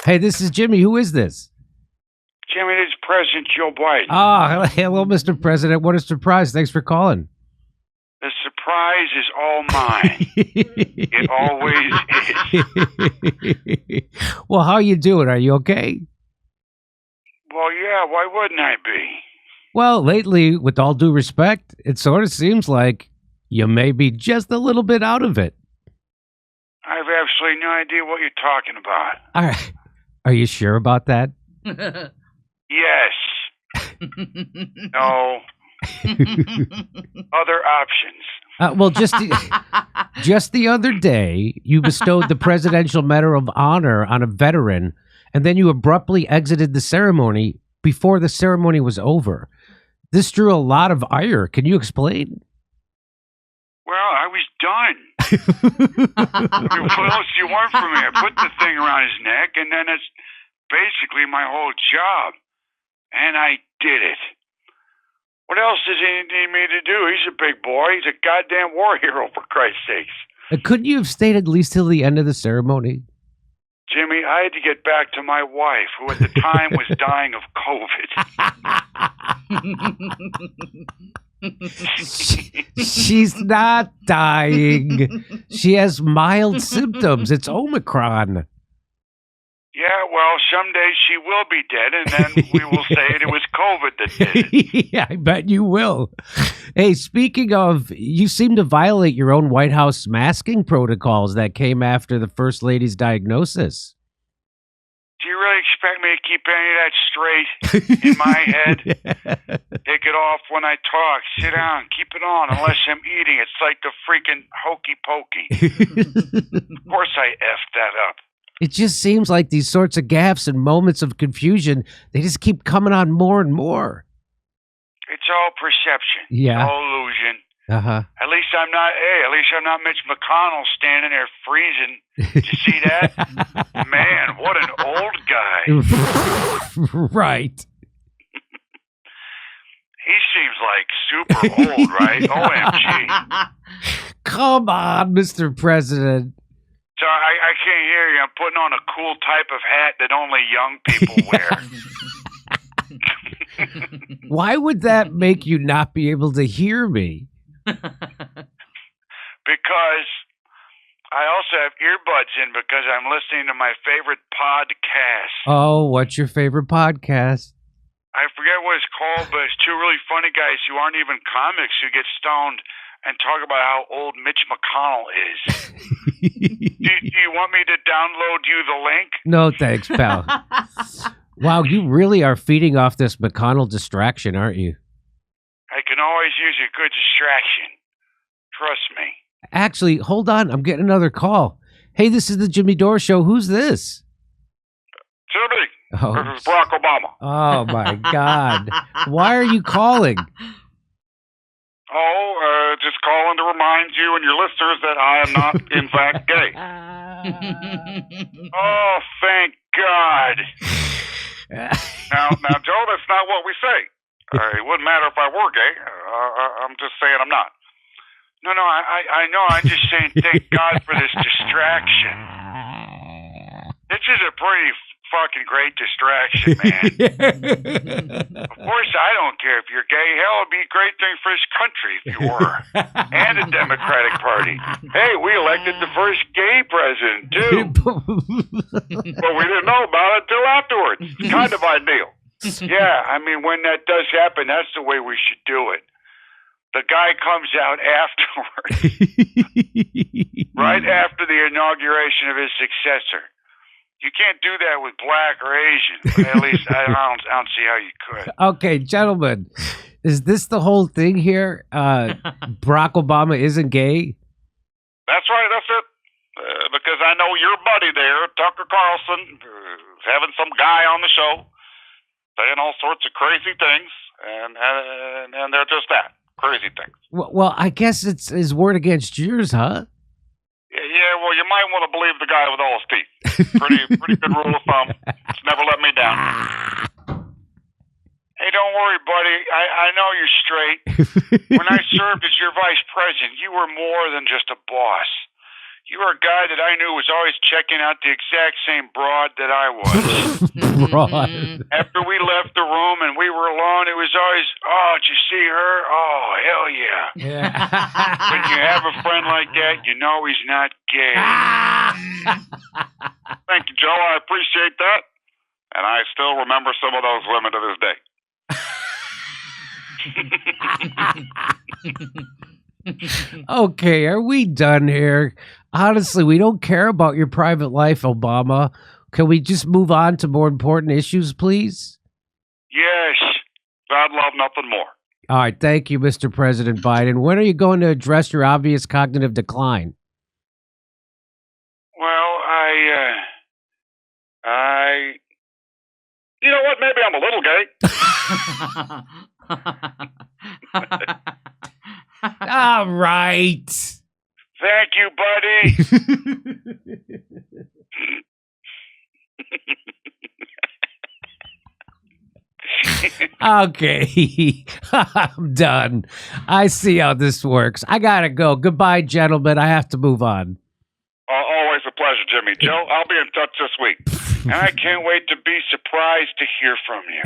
Hey, this is Jimmy. Who is this? Jimmy, this is President Joe Biden. Oh, hello, Mr. President. What a surprise. Thanks for calling. The surprise is all mine. It always is. Well, how you doing? Are you okay? Well, yeah, why wouldn't I be? Well, lately, with all due respect, it sort of seems like you may be just a little bit out of it. I have absolutely no idea what you're talking about. All right. Are you sure about that? Yes. No. Other options. Well, just the other day, you bestowed the Presidential Medal of Honor on a veteran, and then you abruptly exited the ceremony before the ceremony was over. This drew a lot of ire. Can you explain? Well, I was done. What else do you want from me? I put the thing around his neck, and then it's basically my whole job. And I did it. What else does he need me to do? He's a big boy. He's a goddamn war hero, for Christ's sakes. Couldn't you have stayed at least till the end of the ceremony? Jimmy, I had to get back to my wife, who at the time was dying of COVID. She's not dying. She has mild symptoms. It's Omicron. Yeah, well, someday she will be dead, and then we will say it was COVID that did it. Yeah, I bet you will. Hey, speaking of, you seem to violate your own White House masking protocols that came after the First Lady's diagnosis. Do you really expect me to keep any of that straight in my head? Take it off when I talk. Sit down. Keep it on unless I'm eating. It's like the freaking hokey pokey. Of course I effed that up. It just seems like these sorts of gaffes and moments of confusion, they just keep coming on more and more. It's all perception. Yeah. All illusion. Uh-huh. At least I'm not Mitch McConnell standing there freezing. Did you see that? Man, what an old guy. Right. He seems like super old, right? OMG. Come on, Mr. President. Sorry, I can't hear you. I'm putting on a cool type of hat that only young people wear. Why would that make you not be able to hear me? Because I also have earbuds in because I'm listening to my favorite podcast. Oh, what's your favorite podcast? I forget what it's called, but it's two really funny guys who aren't even comics who get stoned and talk about how old Mitch McConnell is. do you want me to download you the link? No, thanks, pal. Wow, you really are feeding off this McConnell distraction, aren't you? I can always use a good distraction. Trust me. Actually, hold on. I'm getting another call. Hey, this is the Jimmy Dore Show. Who's this? Jimmy, Oh, this is Barack Obama. oh my God. Why are you calling? Just calling to remind you and your listeners that I am not, in fact, gay. Oh, thank God. Now, Joe, that's not what we say. It wouldn't matter if I were gay. I'm just saying I'm not. No, I know. I'm just saying thank God for this distraction. This is a pretty fucking great distraction, man. Of course, I don't care if you're gay. Hell, it'd be a great thing for this country if you were. And the Democratic Party. Hey, we elected the first gay president, too. But we didn't know about it until afterwards. It's kind of ideal. Yeah, I mean, when that does happen, that's the way we should do it. The guy comes out afterwards, right after the inauguration of his successor. You can't do that with black or Asian. At least I don't see how you could. Okay, gentlemen, is this the whole thing here? Barack Obama isn't gay? That's right, that's it. Because I know your buddy there, Tucker Carlson, is having some guy on the show saying all sorts of crazy things, and they're just that, crazy things. Well, I guess it's his word against yours, huh? Yeah, well, you might want to believe the guy with all his teeth. Pretty good rule of thumb. It's never let me down. Hey, don't worry, buddy. I know you're straight. When I served as your vice president, you were more than just a boss. You were a guy that I knew was always checking out the exact same broad that I was. Broad. After we left the room and we were alone, it was always, oh, did you see her? Oh, hell yeah. When you have a friend like that, you know he's not gay. Thank you, Joe. I appreciate that. And I still remember some of those women to this day. Okay, are we done here? Honestly, we don't care about your private life, Obama. Can we just move on to more important issues, please? Yes. God love nothing more. All right, thank you, Mr. President Biden. When are you going to address your obvious cognitive decline? Well, you know what? Maybe I'm a little gay. All right. Thank you, buddy. Okay, I'm done. I see how this works. I gotta go. Goodbye, gentlemen. I have to move on. Always a pleasure, Jimmy. Joe, I'll be in touch this week. And I can't wait to be surprised to hear from you.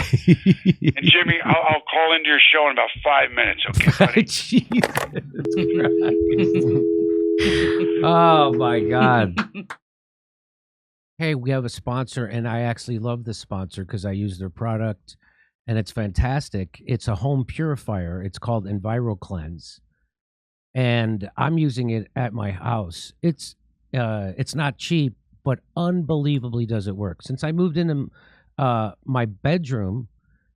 And Jimmy, I'll call into your show in about 5 minutes, okay, buddy? Jesus Christ. Oh, my God. Hey, we have a sponsor, and I actually love this sponsor because I use their product, and it's fantastic. It's a home purifier. It's called EnviroCleanse, and I'm using it at my house. It's not cheap, but unbelievably does it work. Since I moved into my bedroom,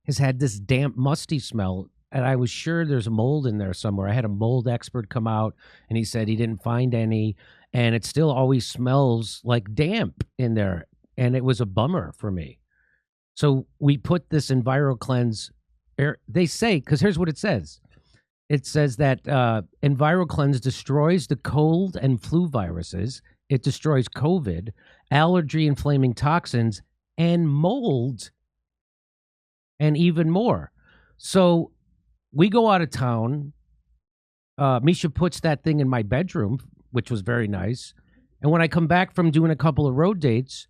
has had this damp, musty smell, and I was sure there's mold in there somewhere. I had a mold expert come out, and he said he didn't find any, and it still always smells like damp in there, and it was a bummer for me. So we put this EnviroCleanse. They say, because here's what it says. It says that EnviroCleanse destroys the cold and flu viruses. It destroys COVID, allergy-inflaming toxins, and mold, and even more. So we go out of town. Misha puts that thing in my bedroom, which was very nice. And when I come back from doing a couple of road dates,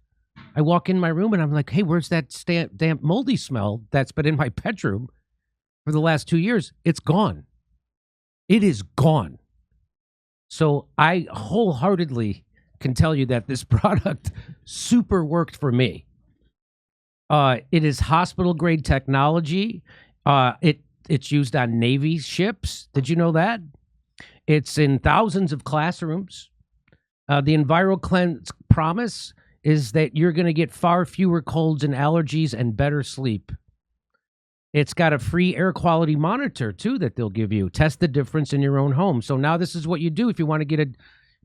I walk in my room and I'm like, hey, where's that damp, moldy smell that's been in my bedroom for the last 2 years? It's gone. It is gone. So I wholeheartedly can tell you that this product super worked for me. It is hospital grade technology. It's used on Navy ships. Did you know that? It's in thousands of classrooms. The EnviroCleanse promise is that you're going to get far fewer colds and allergies and better sleep. It's got a free air quality monitor too that they'll give you. Test the difference in your own home. So now this is what you do if you want to get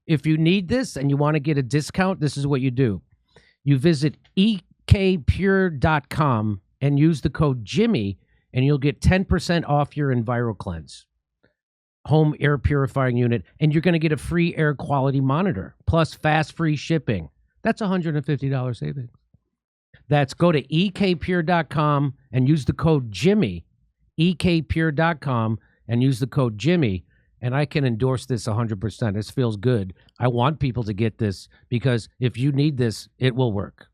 if you need this and you want to get a discount, this is what you do. You visit ekpure.com and use the code Jimmy, and you'll get 10% off your EnviroCleanse home air purifying unit, and you're going to get a free air quality monitor plus fast free shipping. That's $150 savings. That's go to ekpure.com and use the code Jimmy, ekpure.com, and use the code Jimmy, and I can endorse this 100%. This feels good. I want people to get this because if you need this, it will work.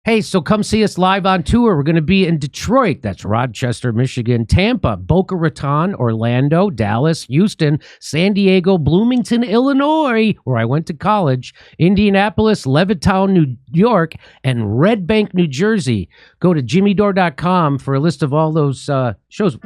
Hey, so come see us live on tour. We're going to be in Detroit. That's Rochester, Michigan, Tampa, Boca Raton, Orlando, Dallas, Houston, San Diego, Bloomington, Illinois, where I went to college, Indianapolis, Levittown, New York, and Red Bank, New Jersey. Go to jimmydore.com for a list of all those shows.